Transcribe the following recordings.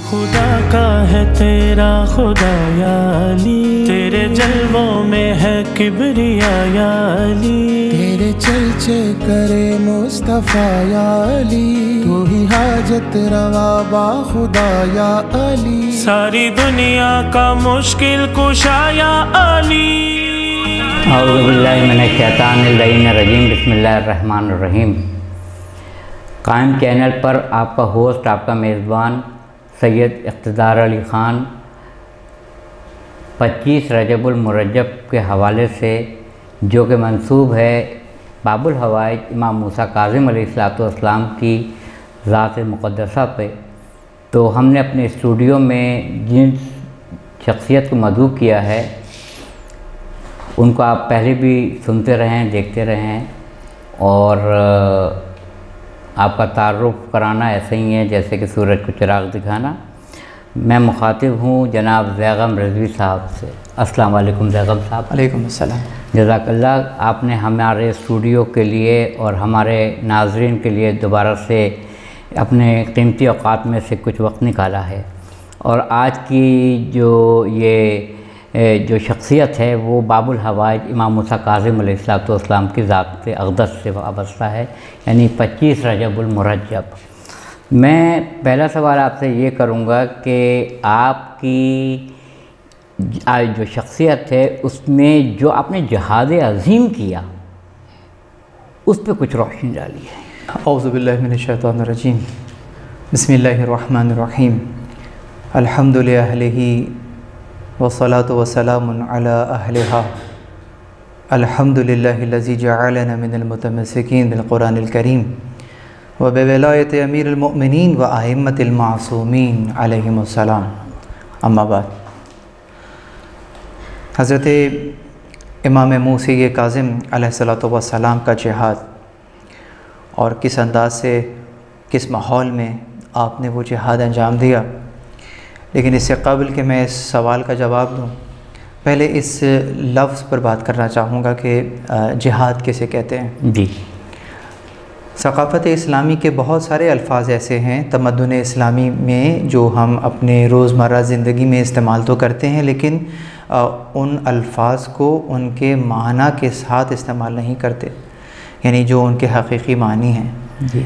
خدا کا ہے تیرا خدا یا علی، تیرے جلووں میں ہے کبریا یا علی، تیرے چرچے کرے مصطفیٰ یا علی، تو ہی حاجت روا با خدا یا علی، ساری دنیا کا مشکل کشا یا علی۔ اعوذ باللہ من الشیطان الرجیم، بسم اللہ الرحمن الرحیم۔ قائم چینل پر آپ کا ہوسٹ، آپ کا میزبان سید اقتدار علی خان 25 رجب المرجب کے حوالے سے، جو کہ منسوب ہے باب الحوائج امام موسیٰ کاظم علیہ السلام کی ذات مقدسہ پہ، تو ہم نے اپنے اسٹوڈیو میں جن شخصیت کو مدعو کیا ہے ان کو آپ پہلے بھی سنتے رہیں، دیکھتے رہیں، اور آپ کا تعارف کرانا ایسے ہی ہے جیسے کہ سورج کو چراغ دکھانا۔ میں مخاطب ہوں جناب زیغم رضوی صاحب سے۔ السلام علیکم زیغم صاحب۔ علیکم السلام۔ جزاک اللہ، آپ نے ہمارے اسٹوڈیو کے لیے اور ہمارے ناظرین کے لیے دوبارہ سے اپنے قیمتی اوقات میں سے کچھ وقت نکالا ہے، اور آج کی جو شخصیت ہے وہ باب الحوائج امام موسیٰ کاظم علیہ السلام کی ذات اقدس سے وابستہ ہے، یعنی 25 رجب المرجب۔ میں پہلا سوال آپ سے یہ کروں گا کہ آپ کی جو شخصیت ہے اس میں جو آپ نے جہاد عظیم کیا اس پہ کچھ روشنی ڈالی ہے۔ اعوذ باللہ من الشیطان الرجیم، بسم اللہ الرحمن الرحیم، الحمد للہ والصلاة والسلام علی اہلہا، الحمد للہ الذی جعلنا من المتمسکین بالقرآن الکریم وبولایت امیر المؤمنین و ائمۃ المعصومین علیہم السلام، اما بعد۔ حضرت امام موسیٰ کاظم علیہ السلام کا جہاد، اور کس انداز سے، کس ماحول میں آپ نے وہ جہاد انجام دیا، لیکن اس سے قبل کہ میں اس سوال کا جواب دوں، پہلے اس لفظ پر بات کرنا چاہوں گا کہ جہاد کسے کہتے ہیں۔ جی، ثقافت اسلامی کے بہت سارے الفاظ ایسے ہیں تمدن اسلامی میں جو ہم اپنے روزمرہ زندگی میں استعمال تو کرتے ہیں، لیکن ان الفاظ کو ان کے معنی کے ساتھ استعمال نہیں کرتے، یعنی جو ان کے حقیقی معنی ہیں۔ جی،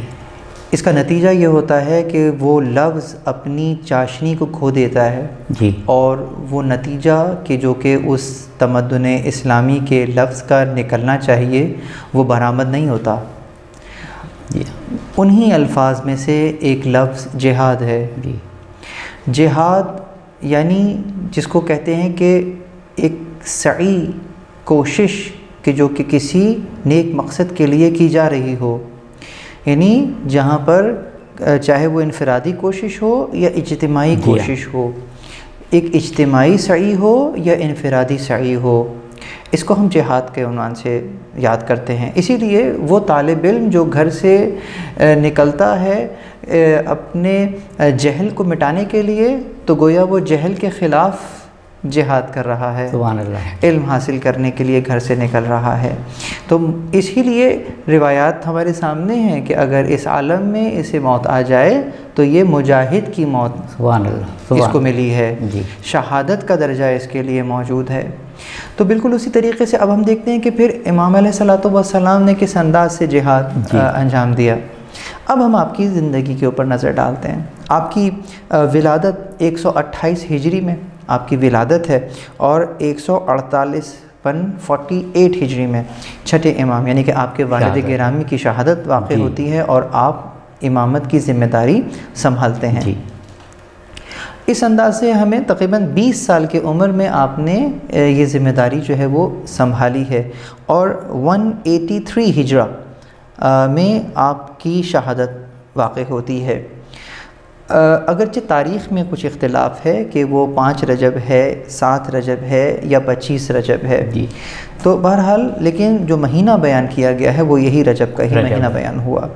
اس کا نتیجہ یہ ہوتا ہے کہ وہ لفظ اپنی چاشنی کو کھو دیتا ہے، جی، اور وہ نتیجہ کہ جو کہ اس تمدن اسلامی کے لفظ کا نکلنا چاہیے وہ برآمد نہیں ہوتا۔ جی، انہی الفاظ میں سے ایک لفظ جہاد ہے۔ جی، جہاد یعنی جس کو کہتے ہیں کہ ایک سعی، کوشش کہ جو کہ کسی نیک مقصد کے لیے کی جا رہی ہو، یعنی جہاں پر چاہے وہ انفرادی کوشش ہو یا اجتماعی کوشش ہو، ایک اجتماعی سعی ہو یا انفرادی سعی ہو، اس کو ہم جہاد کے عنوان سے یاد کرتے ہیں۔ اسی لیے وہ طالب علم جو گھر سے نکلتا ہے اپنے جہل کو مٹانے کے لیے، تو گویا وہ جہل کے خلاف جہاد کر رہا ہے، سبحان اللہ، علم حاصل کرنے کے لیے گھر سے نکل رہا ہے۔ تو اسی لیے روایات ہمارے سامنے ہیں کہ اگر اس عالم میں اسے موت آ جائے تو یہ مجاہد کی موت سبحان اللہ، اس کو ملی ہے، جی، شہادت کا درجہ اس کے لیے موجود ہے۔ تو بالکل اسی طریقے سے اب ہم دیکھتے ہیں کہ پھر امام علیہ السلام نے کس انداز سے جہاد انجام دیا۔ اب ہم آپ کی زندگی کے اوپر نظر ڈالتے ہیں۔ آپ کی ولادت 128 ہجری میں آپ کی ولادت ہے، اور 148 ہجری میں چھٹے امام یعنی کہ آپ کے والد گرامی کی شہادت واقع ہوتی ہے، اور آپ امامت کی ذمہ داری سنبھالتے ہیں۔ جی، اس انداز سے ہمیں تقریباً 20 سال کی عمر میں آپ نے یہ ذمہ داری جو ہے وہ سنبھالی ہے، اور 183 ہجرہ میں آپ کی شہادت واقع ہوتی ہے۔ اگرچہ تاریخ میں کچھ اختلاف ہے کہ وہ 5 رجب ہے، 7 رجب ہے یا 25 رجب ہے، جی، تو بہرحال لیکن جو مہینہ بیان کیا گیا ہے وہ یہی رجب کا ہی مہینہ بیان ہوا۔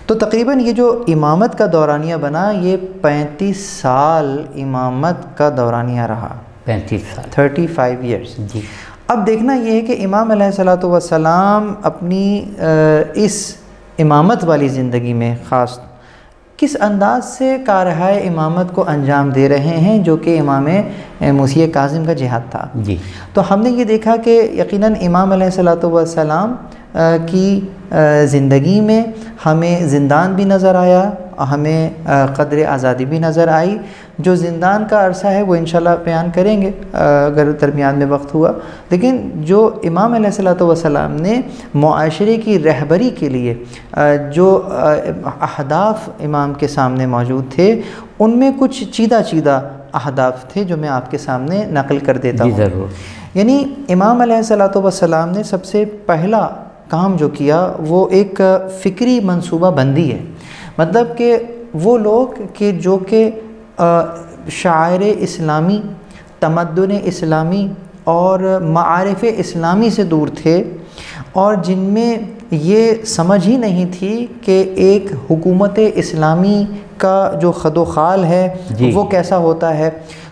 تو تقریباً یہ جو امامت کا دورانیہ بنا، یہ 35 سال امامت کا دورانیہ رہا، 35 سال، 35 ایئرس۔ جی، اب دیکھنا یہ ہے کہ امام علیہ السلام اپنی اس امامت والی زندگی میں خاص کس انداز سے کارہائے امامت کو انجام دے رہے ہیں، جو کہ امام موسیٰ کاظم کا جہاد تھا۔ جی، تو ہم نے یہ دیکھا کہ یقیناً امام علیہ الصلوۃ والسلام کی زندگی میں ہمیں زندان بھی نظر آیا، ہمیں قدر آزادی بھی نظر آئی۔ جو زندان کا عرصہ ہے وہ انشاءاللہ بیان کریں گے اگر درمیان میں وقت ہوا، لیکن جو امام علیہ الصلوۃ والسلام نے معاشرے کی رہبری کے لیے جو اہداف امام کے سامنے موجود تھے، ان میں کچھ چیدہ اہداف تھے جو میں آپ کے سامنے نقل کر دیتا ہوں۔ جی ضرور۔ یعنی امام علیہ الصلوۃ والسلام نے سب سے پہلا کام جو کیا وہ ایک فکری منصوبہ بندی ہے، مطلب کہ وہ لوگ کہ جو کہ شعائر اسلامی، تمدن اسلامی اور معارف اسلامی سے دور تھے، اور جن میں یہ سمجھ ہی نہیں تھی کہ ایک حکومت اسلامی کا جو خد و خال ہے وہ کیسا ہوتا ہے،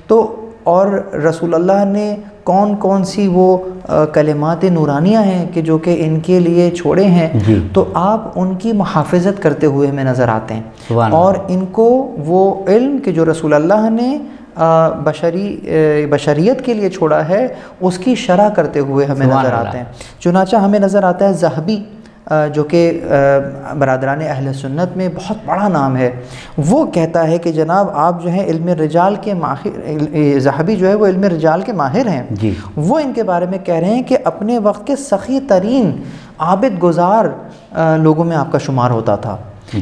تو اور رسول اللہ نے کون کون سی وہ کلمات نورانیہ ہیں کہ جو کہ ان کے لیے چھوڑے ہیں، تو آپ ان کی محافظت کرتے ہوئے ہمیں نظر آتے ہیں، اور ان کو وہ علم کہ جو رسول اللہ نے بشریت کے لیے چھوڑا ہے اس کی شرح کرتے ہوئے ہمیں نظر آتے ہیں۔ چنانچہ ہمیں نظر آتا ہے ذہبی، جو کہ برادران اہل سنت میں بہت بڑا نام ہے، وہ کہتا ہے کہ جناب آپ جو ہیں علم رجال کے ماہر، ذہبی جو ہے وہ علم رجال کے ماہر ہیں، وہ ان کے بارے میں کہہ رہے ہیں کہ اپنے وقت کے سخی ترین عابد گزار لوگوں میں آپ کا شمار ہوتا تھا۔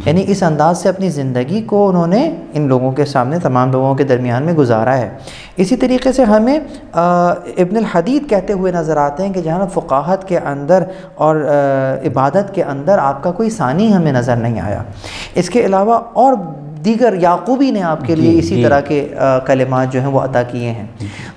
یعنی اس انداز سے اپنی زندگی کو انہوں نے ان لوگوں کے سامنے، تمام لوگوں کے درمیان میں گزارا ہے۔ اسی طریقے سے ہمیں ابن الحدید کہتے ہوئے نظر آتے ہیں کہ جہاں فقاہت کے اندر اور عبادت کے اندر آپ کا کوئی ثانی ہمیں نظر نہیں آیا۔ اس کے علاوہ اور دیگر یعقوبی نے آپ کے لیے اسی طرح کے کلمات جو ہیں وہ عطا کیے ہیں۔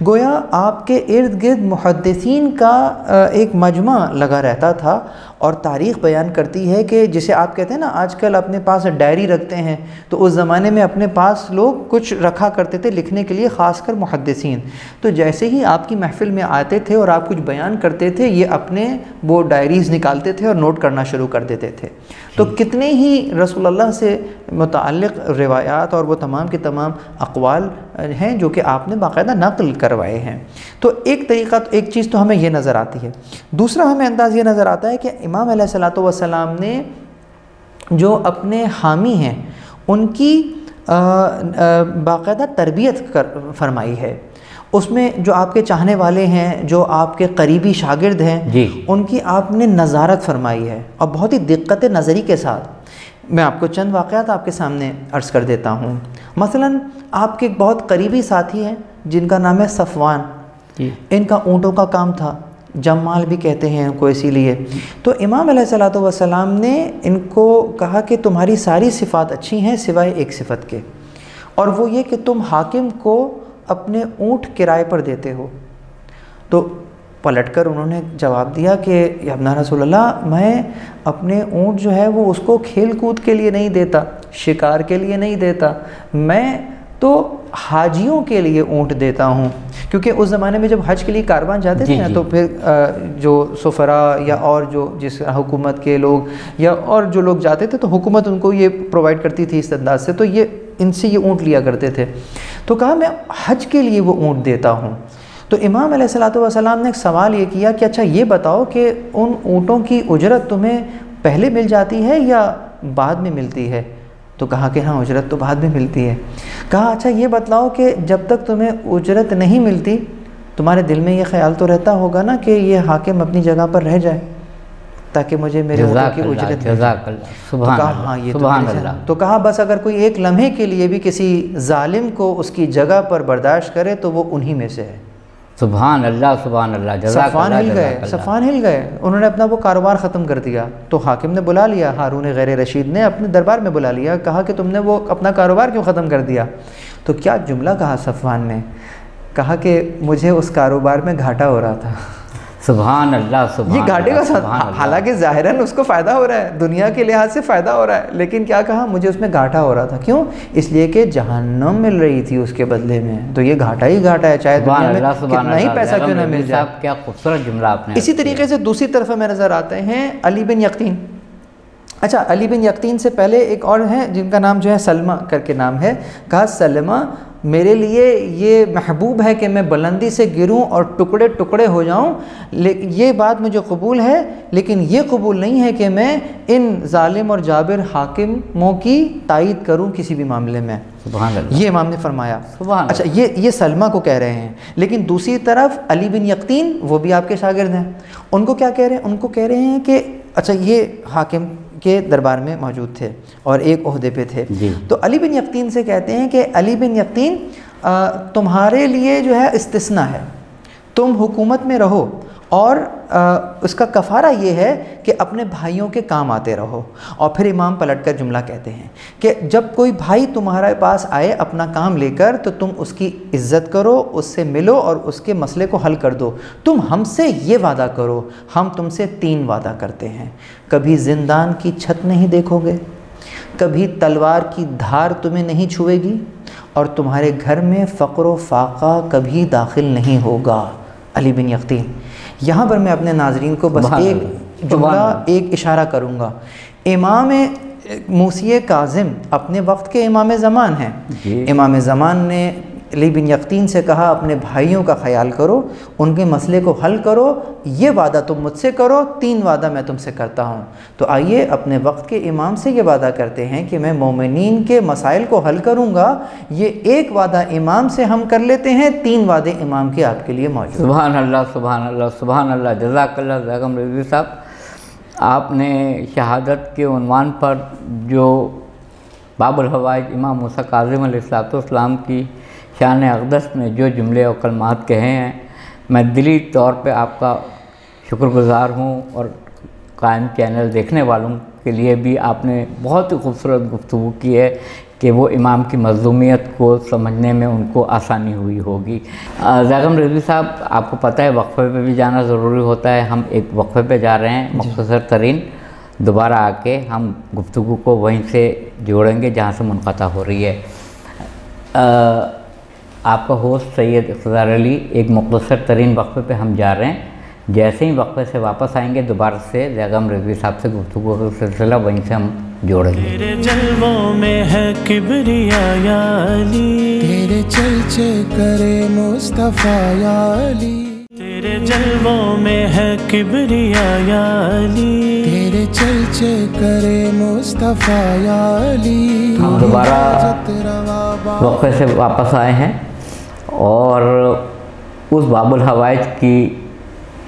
گویا آپ کے ارد گرد محدثین کا ایک مجمع لگا رہتا تھا، اور تاریخ بیان کرتی ہے کہ جسے آپ کہتے ہیں نا آج کل اپنے پاس ڈائری رکھتے ہیں، تو اس زمانے میں اپنے پاس لوگ کچھ رکھا کرتے تھے لکھنے کے لیے، خاص کر محدثین۔ تو جیسے ہی آپ کی محفل میں آتے تھے اور آپ کچھ بیان کرتے تھے، یہ اپنے وہ ڈائریز نکالتے تھے اور نوٹ کرنا شروع کر دیتے تھے۔ تو کتنے ہی رسول اللہ سے متعلق روایات اور وہ تمام کے تمام اقوال ہیں جو کہ آپ نے باقاعدہ نقل کروائے ہیں۔ تو ایک طریقہ، ایک چیز تو ہمیں یہ نظر آتی ہے۔ دوسرا ہمیں انداز یہ نظر آتا ہے کہ امام علیہ الصلوۃ والسلام نے جو اپنے حامی ہیں ان کی باقاعدہ تربیت فرمائی ہے۔ اس میں جو آپ کے چاہنے والے ہیں، جو آپ کے قریبی شاگرد ہیں، ان کی آپ نے نظارت فرمائی ہے، اور بہت ہی دقت نظری کے ساتھ۔ میں آپ کو چند واقعات آپ کے سامنے عرض کر دیتا ہوں۔ مثلا آپ کے ایک بہت قریبی ساتھی ہیں جن کا نام ہے صفوان، ان کا اونٹوں کا کام تھا، جمال بھی کہتے ہیں ان کو اسی لیے۔ تو امام علیہ الصلوۃ والسلام نے ان کو کہا کہ تمہاری ساری صفات اچھی ہیں سوائے ایک صفت کے، اور وہ یہ کہ تم حاکم کو اپنے اونٹ کرائے پر دیتے ہو۔ تو پلٹ کر انہوں نے جواب دیا کہ یا ابن رسول اللہ، میں اپنے اونٹ جو ہے وہ اس کو کھیل کود کے لیے نہیں دیتا، شکار کے لیے نہیں دیتا، میں تو حاجیوں کے لیے اونٹ دیتا ہوں۔ کیونکہ اس زمانے میں جب حج کے لیے کاروان جاتے تھے نا، تو پھر جو سفراء یا اور جو جس حکومت کے لوگ یا اور جو لوگ جاتے تھے، تو حکومت ان کو یہ پرووائڈ کرتی تھی اس انداز سے، تو یہ ان سے یہ اونٹ لیا کرتے تھے۔ تو کہا میں حج کے لیے وہ اونٹ دیتا ہوں۔ تو امام علیہ الصلوۃ والسلام نے ایک سوال یہ کیا کہ اچھا یہ بتاؤ کہ ان اونٹوں کی اجرت تمہیں پہلے مل جاتی ہے یا بعد میں ملتی ہے؟ تو کہا کہ ہاں اجرت تو بعد میں ملتی ہے۔ کہا اچھا یہ بتلاؤ کہ جب تک تمہیں اجرت نہیں ملتی تمہارے دل میں یہ خیال تو رہتا ہوگا نا کہ یہ حاکم اپنی جگہ پر رہ جائے تاکہ مجھے میرے اونٹوں کی اجرت مل جائے۔ سبحان اللہ۔ تو کہا بس اگر کوئی ایک لمحے کے لیے بھی کسی ظالم کو اس کی جگہ پر برداشت کرے تو وہ انہی میں سے ہے۔ سبحان اللہ، سبحان اللہ، جزاک اللہ۔ صفوان ہل گئے، انہوں نے اپنا وہ کاروبار ختم کر دیا۔ تو حاکم نے بلا لیا، ہارون غیر رشید نے اپنے دربار میں بلا لیا، کہا کہ تم نے وہ اپنا کاروبار کیوں ختم کر دیا؟ تو کیا جملہ کہا صفوان نے، کہا کہ مجھے اس کاروبار میں گھاٹا ہو رہا تھا۔ سبحان اللہ، سبحان اللہ، یہ گھاٹے کا ساتھ، حالانکہ ظاہراً اس کو فائدہ ہو رہا ہے، دنیا کے لحاظ سے فائدہ ہو رہا ہے، لیکن کیا کہا مجھے اس میں گھاٹا ہو رہا تھا۔ کیوں؟ اس لیے کہ جہنم مل رہی تھی اس کے بدلے میں، تو یہ گھاٹا ہی گھاٹا ہے، چاہے دنیا میں کتنا ہی پیسہ کیوں نہ مل جائے۔ کیا خوبصورت جملہ آپ نے۔ اسی طریقے سے دوسری طرف ہمیں نظر آتے ہیں علی بن یقطین۔ اچھا، علی بن یقطین سے پہلے ایک اور ہیں جن کا نام جو ہے سلمہ کر کے نام ہے. کہا سلمہ میرے لیے یہ محبوب ہے کہ میں بلندی سے گروں اور ٹکڑے ٹکڑے ہو جاؤں، یہ بات مجھے قبول ہے، لیکن یہ قبول نہیں ہے کہ میں ان ظالم اور جابر حاکموں کی تائید کروں کسی بھی معاملے میں. سبحان اللہ. یہ امام نے فرمایا. سبحان اچھا، یہ سلمہ کو کہہ رہے ہیں. لیکن دوسری طرف علی بن یقطین وہ بھی آپ کے شاگرد ہیں، ان کو کیا کہہ رہے ہیں؟ ان کو کہہ رہے ہیں کہ اچھا یہ حاکم کے دربار میں موجود تھے اور ایک عہدے پہ تھے. تو علی بن یقطین سے کہتے ہیں کہ علی بن یقطین تمہارے لیے جو ہے استثناء ہے، تم حکومت میں رہو اور اس کا کفارہ یہ ہے کہ اپنے بھائیوں کے کام آتے رہو. اور پھر امام پلٹ کر جملہ کہتے ہیں کہ جب کوئی بھائی تمہارے پاس آئے اپنا کام لے کر تو تم اس کی عزت کرو، اس سے ملو اور اس کے مسئلے کو حل کر دو. تم ہم سے یہ وعدہ کرو، ہم تم سے 3 وعدہ کرتے ہیں. کبھی زندان کی چھت نہیں دیکھو گے، کبھی تلوار کی دھار تمہیں نہیں چھوئے گی، اور تمہارے گھر میں فقر و فاقہ کبھی داخل نہیں ہوگا. علی بن یقطین. یہاں پر میں اپنے ناظرین کو بس ایک جملہ، ایک اشارہ کروں گا. امام موسی کاظم اپنے وقت کے امام زمان ہیں. امام زمان نے علی بن یقطین سے کہا اپنے بھائیوں کا خیال کرو، ان کے مسئلے کو حل کرو، یہ وعدہ تم مجھ سے کرو، 3 وعدہ میں تم سے کرتا ہوں. تو آئیے اپنے وقت کے امام سے یہ وعدہ کرتے ہیں کہ میں مومنین کے مسائل کو حل کروں گا. یہ ایک وعدہ امام سے ہم کر لیتے ہیں، 3 وعدے امام کے آپ کے لیے موجود. سبحان اللہ سبحان اللہ سبحان اللہ. جزاک اللہ زاغم رضوی صاحب. آپ نے شہادت کے عنوان پر جو باب الحوائج امام موسیٰ کاظم علیہ السلام کی شان اقدس میں جو جملے اور کلمات کہے ہیں، میں دلی طور پہ آپ کا شکر گزار ہوں، اور قائم چینل دیکھنے والوں کے لیے بھی آپ نے بہت ہی خوبصورت گفتگو کی ہے کہ وہ امام کی مظلومیت کو سمجھنے میں ان کو آسانی ہوئی ہوگی. زاغم رضوی صاحب، آپ کو پتہ ہے وقفے پہ بھی جانا ضروری ہوتا ہے. ہم ایک وقفے پہ جا رہے ہیں مختصر ترین. دوبارہ آ کے ہم گفتگو کو وہیں سے جوڑیں گے جہاں سے منقطع ہو رہی ہے. آپ کا ہوسٹ سید اقتدار علی. ایک مختصر ترین وقفے پہ ہم جا رہے ہیں. جیسے ہی وقفے سے واپس آئیں گے دوبارہ سے زاغم رضوی صاحب سے گفتگو کا سلسلہ وہیں سے ہم جوڑیں گے. تیرے جلووں میں ہے کبریا یا علی، تیرے چرچے کرے مصطفیٰ یا علی، تیرے جلووں میں ہے کبریا یا علی، تیرے چرچے کرے مصطفیٰ یا علی. ہم دوبارہ وقفے سے واپس آئے ہیں اور اس باب الحوائج کی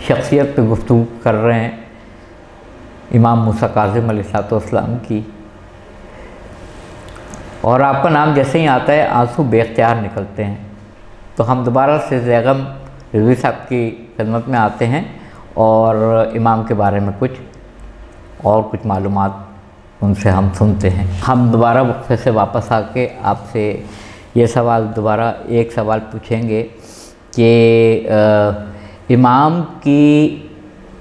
شخصیت پہ گفتگو کر رہے ہیں، امام موسیٰ کاظم علیہ السلام کی. اور آپ کا نام جیسے ہی آتا ہے آنسو بے اختیار نکلتے ہیں. تو ہم دوبارہ سے زاغم رضوی صاحب کی خدمت میں آتے ہیں اور امام کے بارے میں کچھ معلومات ان سے ہم سنتے ہیں. ہم دوبارہ وقفے سے واپس آ کے آپ سے یہ سوال دوبارہ ایک سوال پوچھیں گے کہ امام کی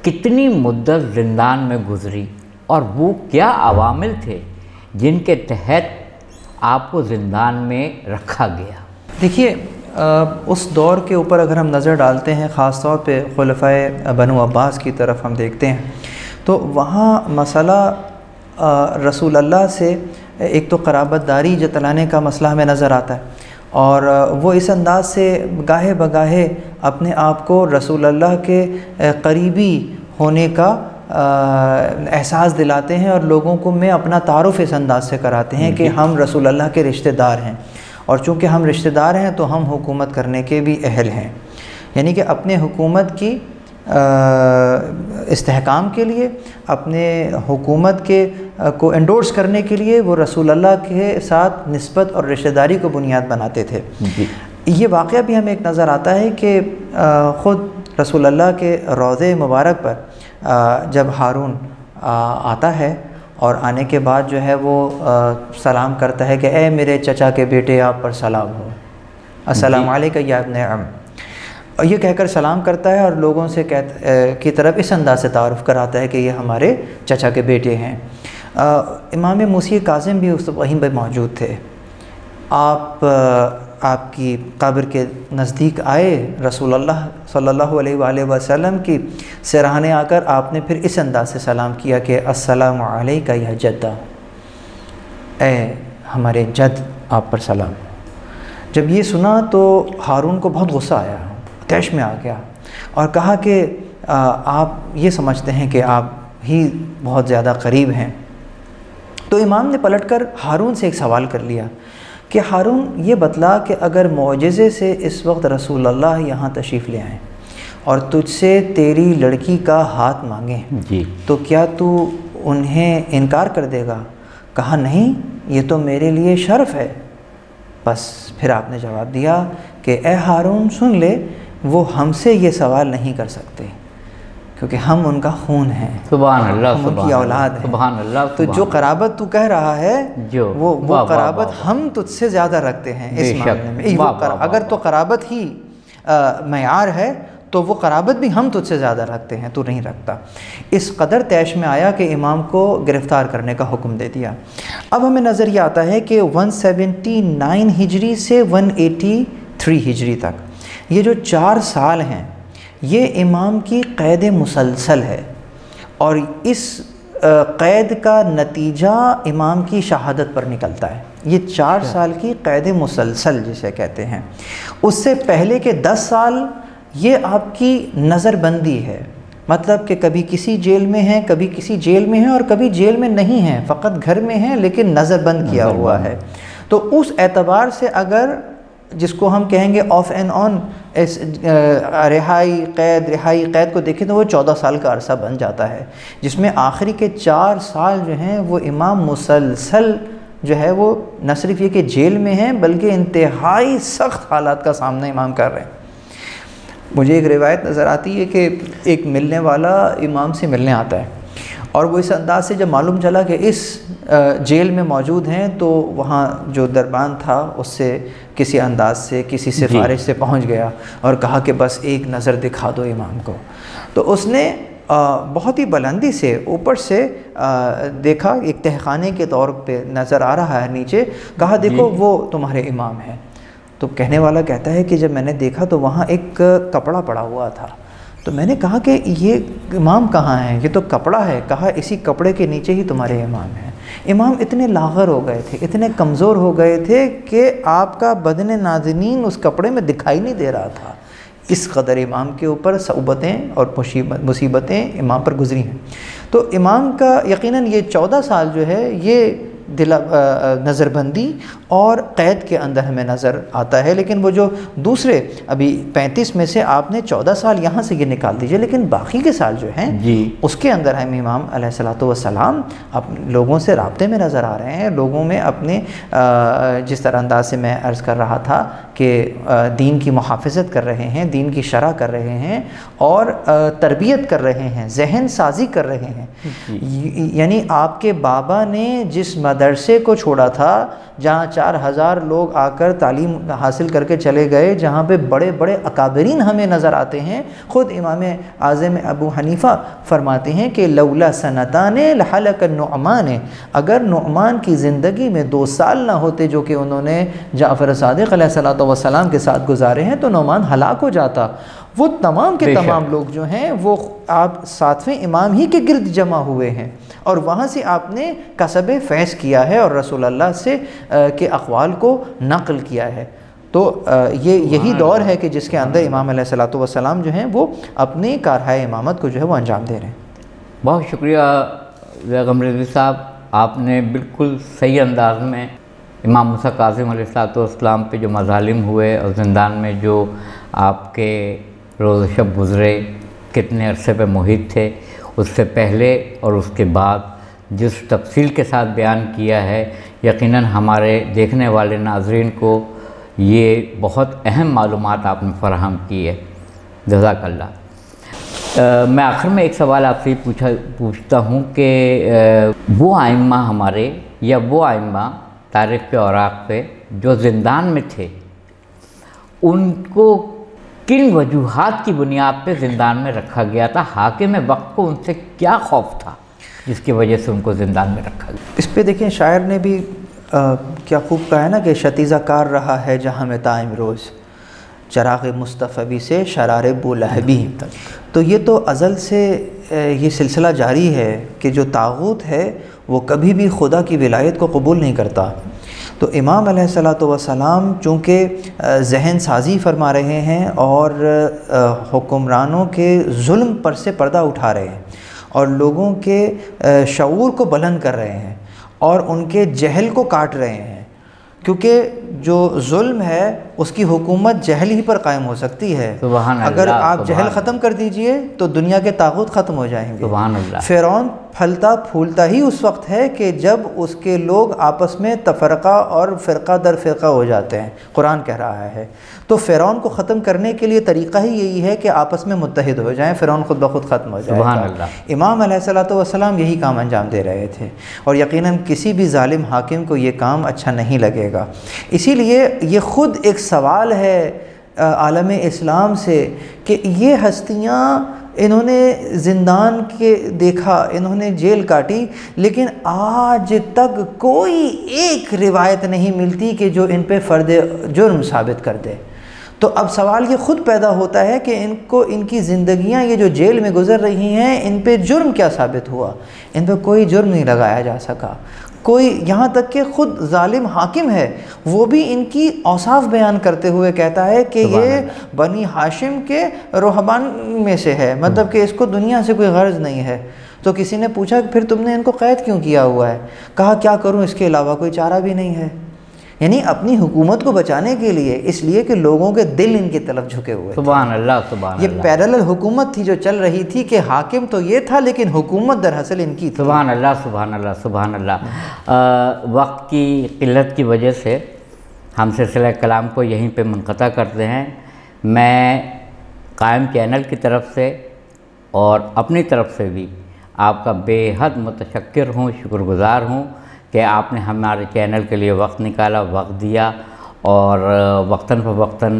کتنی مدت زندان میں گزری اور وہ کیا عوامل تھے جن کے تحت آپ کو زندان میں رکھا گیا؟ دیکھیے، اس دور کے اوپر اگر ہم نظر ڈالتے ہیں، خاص طور پہ خلفائے بنو عباس کی طرف ہم دیکھتے ہیں، تو وہاں مسئلہ رسول اللہ سے ایک تو قرابت داری جتلانے کا مسئلہ ہمیں نظر آتا ہے، اور وہ اس انداز سے گاہے بگاہے اپنے آپ کو رسول اللہ کے قریبی ہونے کا احساس دلاتے ہیں، اور لوگوں کو میں اپنا تعارف اس انداز سے کراتے ہیں کہ ہم رسول اللہ کے رشتہ دار ہیں، اور چونکہ ہم رشتہ دار ہیں تو ہم حکومت کرنے کے بھی اہل ہیں. یعنی کہ اپنے حکومت کی استحکام کے لیے، اپنے حکومت کے کو انڈورس کرنے کے لیے وہ رسول اللہ کے ساتھ نسبت اور رشتہ داری کو بنیاد بناتے تھے. یہ واقعہ بھی ہمیں ایک نظر آتا ہے کہ خود رسول اللہ کے روضے مبارک پر جب ہارون آتا ہے اور آنے کے بعد جو ہے وہ سلام کرتا ہے کہ اے میرے چچا کے بیٹے آپ پر سلام ہو، السلام علیکم یا ابن عم، اور یہ کہہ کر سلام کرتا ہے اور لوگوں سے کی طرف اس انداز سے تعارف کراتا ہے کہ یہ ہمارے چچا کے بیٹے ہیں. امام موسی کاظم بھی اس وہیں پہ موجود تھے. آپ آپ کی قبر کے نزدیک آئے، رسول اللہ صلی اللہ علیہ وآلہ وسلم کی سراہنے آ کر آپ نے پھر اس انداز سے سلام کیا کہ السلام علیکہ یا جدہ، اے ہمارے جد آپ پر سلام۔ جب یہ سنا تو ہارون کو بہت غصہ آیا، طیش میں آ گیا اور کہا کہ آپ یہ سمجھتے ہیں کہ آپ ہی بہت زیادہ قریب ہیں۔ تو امام نے پلٹ کر ہارون سے ایک سوال کر لیا کہ ہارون یہ بتلا کہ اگر معجزے سے اس وقت رسول اللہ یہاں تشریف لے آئیں اور تجھ سے تیری لڑکی کا ہاتھ مانگیں جی تو کیا تو انہیں انکار کر دے گا؟ کہا نہیں، یہ تو میرے لیے شرف ہے۔ بس پھر آپ نے جواب دیا کہ اے ہارون سن لے، وہ ہم سے یہ سوال نہیں کر سکتے کیونکہ ہم ان کا خون ہیں، سبحان اللہ، ہم ان کی اولاد ہیں۔ سبحان اللہ۔ تو جو قرابت تو کہہ رہا ہے وہ قرابت واہ ہم تجھ سے زیادہ رکھتے ہیں اس معاملے میں۔ واہ اگر تو قرابت ہی معیار ہے تو وہ قرابت بھی ہم تجھ سے زیادہ رکھتے ہیں، تو نہیں رکھتا۔ اس قدر طیش میں آیا کہ امام کو گرفتار کرنے کا حکم دے دیا۔ اب ہمیں نظر یہ آتا ہے کہ 179 ہجری سے 183 ہجری تک یہ جو 4 سال ہیں یہ امام کی قید مسلسل ہے، اور اس قید کا نتیجہ امام کی شہادت پر نکلتا ہے۔ یہ 4 سال کی قید مسلسل جسے کہتے ہیں۔ اس سے پہلے کے 10 سال یہ آپ کی نظر بندی ہے، مطلب کہ کبھی کسی جیل میں ہیں، کبھی کسی جیل میں ہیں، اور کبھی جیل میں نہیں ہیں، فقط گھر میں ہیں لیکن نظر بند کیا ہوا ہے۔ تو اس اعتبار سے اگر جس کو ہم کہیں گے آف اینڈ آن رہائی قید کو دیکھیں تو وہ 14 سال کا عرصہ بن جاتا ہے، جس میں آخری کے 4 سال جو ہیں وہ امام مسلسل جو ہے وہ نہ صرف یہ کہ جیل میں ہیں بلکہ انتہائی سخت حالات کا سامنا امام کر رہے ہیں۔ مجھے ایک روایت نظر آتی ہے کہ ایک ملنے والا امام سے ملنے آتا ہے، اور وہ اس انداز سے جب معلوم چلا کہ اس جیل میں موجود ہیں تو وہاں جو دربان تھا اس سے کسی انداز سے کسی سفارش سے پہنچ گیا اور کہا کہ بس ایک نظر دکھا دو امام کو۔ تو اس نے بہت ہی بلندی سے اوپر سے دیکھا، ایک تہخانے کے طور پہ نظر آ رہا ہے نیچے، کہا دیکھو وہ تمہارے امام ہیں۔ تو کہنے والا کہتا ہے کہ جب میں نے دیکھا تو وہاں ایک کپڑا پڑا ہوا تھا، تو میں نے کہا کہ یہ امام کہاں ہیں؟ یہ تو کپڑا ہے۔ کہا اسی کپڑے کے نیچے ہی تمہارے امام ہیں۔ امام اتنے لاغر ہو گئے تھے، اتنے کمزور ہو گئے تھے کہ آپ کا بدن نازنین اس کپڑے میں دکھائی نہیں دے رہا تھا، اس قدر امام کے اوپر صعوبتیں اور مصیبتیں امام پر گزری ہیں۔ تو امام کا یقیناً یہ 14 سال جو ہے یہ نظر بندی اور قید کے اندر ہمیں نظر آتا ہے، لیکن وہ جو دوسرے ابھی 35 میں سے آپ نے 14 سال یہاں سے یہ نکال دیجئے، لیکن باقی کے سال جو ہیں اس کے اندر ہم امام علیہ الصلوۃ والسلام لوگوں سے رابطے میں نظر آ رہے ہیں، لوگوں میں اپنے جس طرح انداز سے میں عرض کر رہا تھا کہ دین کی محافظت کر رہے ہیں، دین کی شرح کر رہے ہیں اور تربیت کر رہے ہیں، ذہن سازی کر رہے ہیں۔ یعنی آپ کے بابا نے جس مدرسے کو چھوڑا تھا جہاں 4000 لوگ آ کر تعلیم حاصل کر کے چلے گئے، جہاں پہ بڑے بڑے اکابرین ہمیں نظر آتے ہیں، خود امام اعظم ابو حنیفہ فرماتے ہیں کہ لولا سنتان لحلق النعمان، اگر نعمان کی زندگی میں 2 سال نہ ہوتے جو کہ انہوں نے جعفر صادق علیہ الصلوۃ والسلام کے ساتھ گزارے ہیں تو نعمان ہلاک ہو جاتا۔ وہ تمام کے تمام لوگ جو ہیں وہ آپ 7ویں امام ہی کے گرد جمع ہوئے ہیں، اور وہاں سے آپ نے کسب فیض کیا ہے اور رسول اللہ سے کے اقوال کو نقل کیا ہے۔ تو یہی دور ہے کہ جس کے اندر امام علیہ الصلوۃ والسلام جو ہیں وہ اپنی کارہائے امامت کو جو ہے وہ انجام دے رہے ہیں۔ بہت شکریہ بیگم رضوی صاحب، آپ نے بالکل صحیح انداز میں امام موسیٰ کاظم علیہ السلام پہ جو مظالم ہوئے اور زندان میں جو آپ کے روز شب گزرے، کتنے عرصے پہ محیط تھے، اس سے پہلے اور اس کے بعد جس تفصیل کے ساتھ بیان کیا ہے، یقیناً ہمارے دیکھنے والے ناظرین کو یہ بہت اہم معلومات آپ نے فراہم کی ہے، جزاک اللہ۔ میں آخر میں ایک سوال آپ سے پوچھتا ہوں کہ وہ ائمہ ہمارے یا وہ ائمہ تاریخ کے اوراق پہ جو زندان میں تھے، ان کو کن وجوہات کی بنیاد پہ زندان میں رکھا گیا تھا؟ حاکم وقت کو ان سے کیا خوف تھا جس کی وجہ سے ان کو زندان میں رکھا گیا؟ اس پہ دیکھیں شاعر نے بھی کیا خوب کہا ہے نا کہ شتیزہ کار رہا ہے جہاں میں تائم روز، چراغ مصطفی سے شرار بولہبی. تو یہ تو ازل سے یہ سلسلہ جاری ہے کہ جو طاغوت ہے وہ کبھی بھی خدا کی ولایت کو قبول نہیں کرتا. تو امام علیہ الصلوۃ والسلام چونکہ ذہن سازی فرما رہے ہیں اور حکمرانوں کے ظلم پر سے پردہ اٹھا رہے ہیں اور لوگوں کے شعور کو بلند کر رہے ہیں اور ان کے جہل کو کاٹ رہے ہیں، کیونکہ جو ظلم ہے اس کی حکومت جہل ہی پر قائم ہو سکتی ہے. اگر آپ جہل ختم کر دیجئے تو دنیا کے طاغوت ختم ہو جائیں گے. فرعون پھلتا پھولتا ہی اس وقت ہے کہ جب اس کے لوگ آپس میں تفرقہ اور فرقہ در فرقہ ہو جاتے ہیں. قرآن کہہ رہا ہے تو فرعون کو ختم کرنے کے لیے طریقہ ہی یہی ہے کہ آپس میں متحد ہو جائیں، فرعون خود بخود ختم ہو جائے گا. امام علیہ الصلوۃ والسلام یہی کام انجام دے رہے تھے اور یقیناً کسی بھی ظالم حاکم کو یہ کام اچھا نہیں لگے گا. اسی لیے یہ خود ایک سوال ہے عالم اسلام سے کہ یہ ہستیاں انہوں نے زندان کے دیکھا، انہوں نے جیل کاٹی، لیکن آج تک کوئی ایک روایت نہیں ملتی کہ جو ان پہ فرد جرم ثابت کر دے. تو اب سوال یہ خود پیدا ہوتا ہے کہ ان کی زندگیاں یہ جو جیل میں گزر رہی ہیں ان پہ جرم کیا ثابت ہوا؟ ان پہ کوئی جرم نہیں لگایا جا سکا. کوئی یہاں تک کہ خود ظالم حاکم ہے وہ بھی ان کی اوصاف بیان کرتے ہوئے کہتا ہے کہ یہ بنی ہاشم کے رہبان میں سے ہے، مطلب کہ اس کو دنیا سے کوئی غرض نہیں ہے. تو کسی نے پوچھا کہ پھر تم نے ان کو قید کیوں کیا ہوا ہے؟ کہا کیا کروں، اس کے علاوہ کوئی چارہ بھی نہیں ہے. یعنی اپنی حکومت کو بچانے کے لیے، اس لیے کہ لوگوں کے دل ان کی طرف جھکے ہوئے. سبحان اللہ سبحان اللہ. یہ پیرالل حکومت تھی جو چل رہی تھی کہ حاکم تو یہ تھا لیکن حکومت در اصل ان کی تھی. سبحان اللہ سبحان اللہ سبحان اللہ. وقت کی قلت کی وجہ سے ہم سلسلہ کلام کو یہیں پہ منقطع کرتے ہیں. میں قائم چینل کی طرف سے اور اپنی طرف سے بھی آپ کا بے حد متشکر ہوں، شکر گزار ہوں کہ آپ نے ہمارے چینل کے لیے وقت نکالا، وقت دیا، اور وقتاً فوقتاً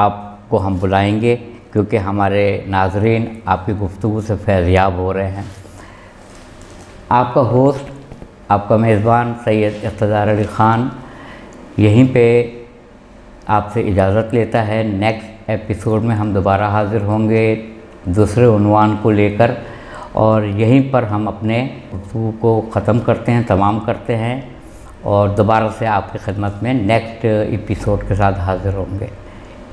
آپ کو ہم بلائیں گے کیونکہ ہمارے ناظرین آپ کی گفتگو سے فیضیاب ہو رہے ہیں. آپ کا ہوسٹ، آپ کا میزبان سید اقتدار علی خان یہیں پہ آپ سے اجازت لیتا ہے. نیکسٹ ایپیسوڈ میں ہم دوبارہ حاضر ہوں گے دوسرے عنوان کو لے کر، اور یہیں پر ہم اپنے گفتگو کو ختم کرتے ہیں، تمام کرتے ہیں، اور دوبارہ سے آپ کی خدمت میں نیکسٹ ایپیسوڈ کے ساتھ حاضر ہوں گے.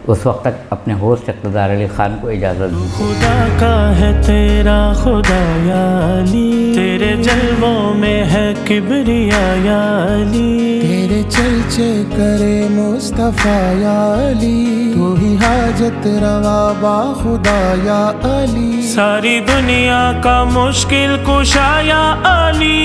اس وقت تک اپنے ہوسٹ اقتدار علی خان کو اجازت دیجیے. خدا کا ہے تیرا خدا یا علی، تیرے جلووں میں ہے کبریا یا علی، تیرے چرچے کرے مصطفیٰ یا علی، تو ہی حاجت روا با خدا یا علی، ساری دنیا کا مشکل کشا یا علی.